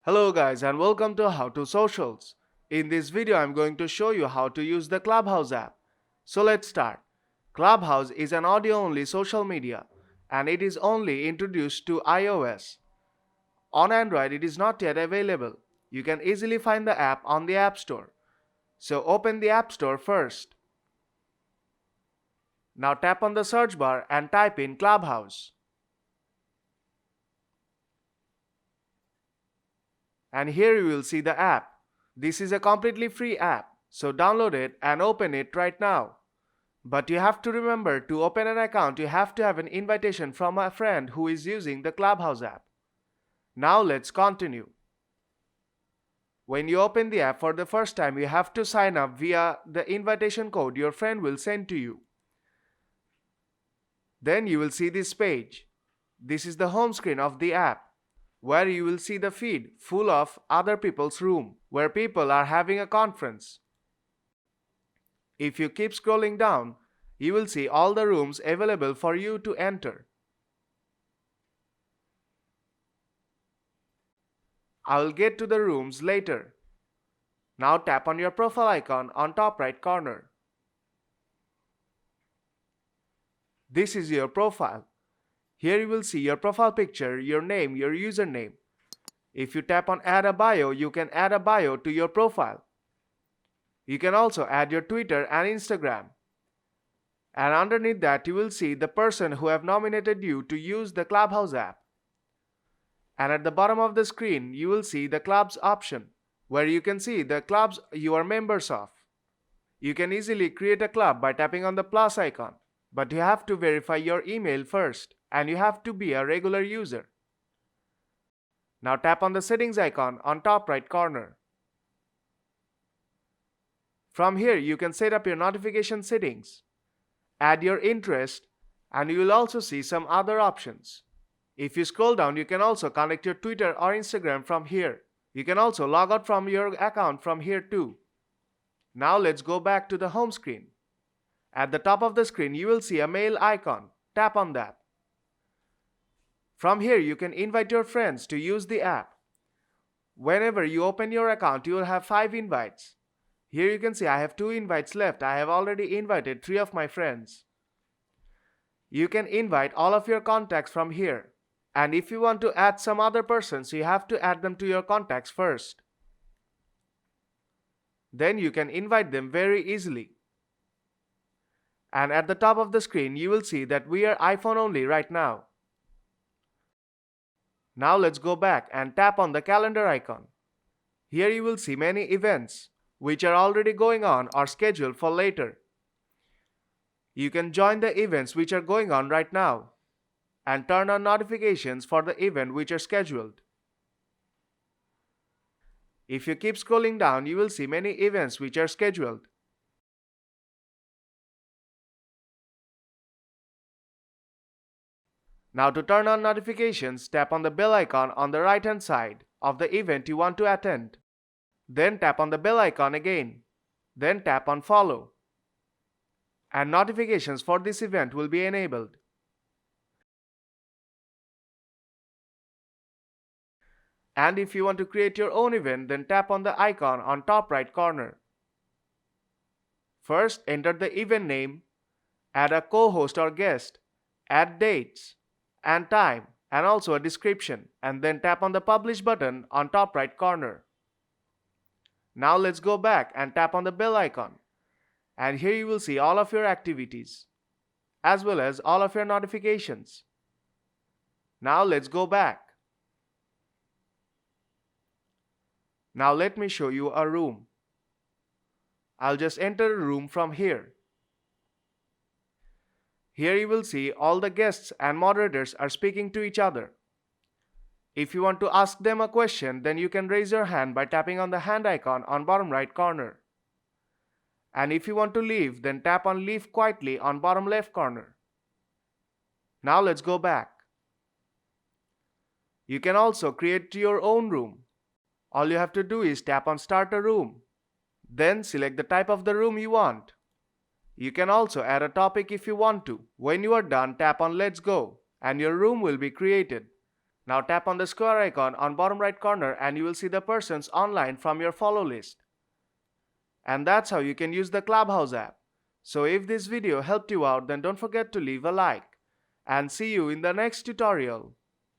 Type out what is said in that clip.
Hello guys and welcome to How to Socials. In this video I'm going to show you how to use the Clubhouse app. So let's start. Clubhouse is an audio-only social media and it is only introduced to iOS. On Android it is not yet available. You can easily find the app on the App Store. So open the App Store first. Now tap on the search bar and type in Clubhouse. And here you will see the app. This is a completely free app, so download it and open it right now. But you have to remember, to open an account you have to have an invitation from a friend who is using the Clubhouse app. Now let's continue. When you open the app for the first time, you have to sign up via the invitation code your friend will send to you. Then you will see this page. This is the home screen of the app, where you will see the feed full of other people's room, where people are having a conference. If you keep scrolling down, you will see all the rooms available for you to enter. I will get to the rooms later. Now tap on your profile icon on top right corner. This is your profile. Here you will see your profile picture, your name, your username. If you tap on add a bio, you can add a bio to your profile. You can also add your Twitter and Instagram. And underneath that you will see the person who have nominated you to use the Clubhouse app. And at the bottom of the screen you will see the clubs option, where you can see the clubs you are members of. You can easily create a club by tapping on the plus icon, but you have to verify your email first and you have to be a regular user. Now tap on the settings icon on top right corner. From here you can set up your notification settings, add your interest, and you will also see some other options. If you scroll down, you can also connect your Twitter or Instagram from here. You can also log out from your account from here too. Now let's go back to the home screen. At the top of the screen you will see a mail icon. Tap on that. From here you can invite your friends to use the app. Whenever you open your account you will have 5 invites. Here you can see I have 2 invites left. I have already invited 3 of my friends. You can invite all of your contacts from here. And if you want to add some other persons, you have to add them to your contacts first. Then you can invite them very easily. And at the top of the screen you will see that we are iPhone only right now. Now let's go back and tap on the calendar icon. Here you will see many events which are already going on or scheduled for later. You can join the events which are going on right now and turn on notifications for the event which are scheduled. If you keep scrolling down, you will see many events which are scheduled. Now to turn on notifications, tap on the bell icon on the right hand side of the event you want to attend. Then tap on the bell icon again. Then tap on follow. And notifications for this event will be enabled. And if you want to create your own event, then tap on the icon on top right corner. First, enter the event name, add a co-host or guest, add dates and time and also a description, and then tap on the publish button on top right corner. Now let's go back and tap on the bell icon. And here you will see all of your activities as well as all of your notifications. Now let's go back. Now let me show you a room. I'll just enter a room from here. Here you will see all the guests and moderators are speaking to each other. If you want to ask them a question, then you can raise your hand by tapping on the hand icon on bottom right corner. And if you want to leave, then tap on leave quietly on bottom left corner. Now let's go back. You can also create your own room. All you have to do is tap on start a room. Then select the type of the room you want. You can also add a topic if you want to. When you are done, tap on let's go and your room will be created. Now tap on the square icon on bottom right corner and you will see the persons online from your follow list. And that's how you can use the Clubhouse app. So if this video helped you out, then don't forget to leave a like. And see you in the next tutorial.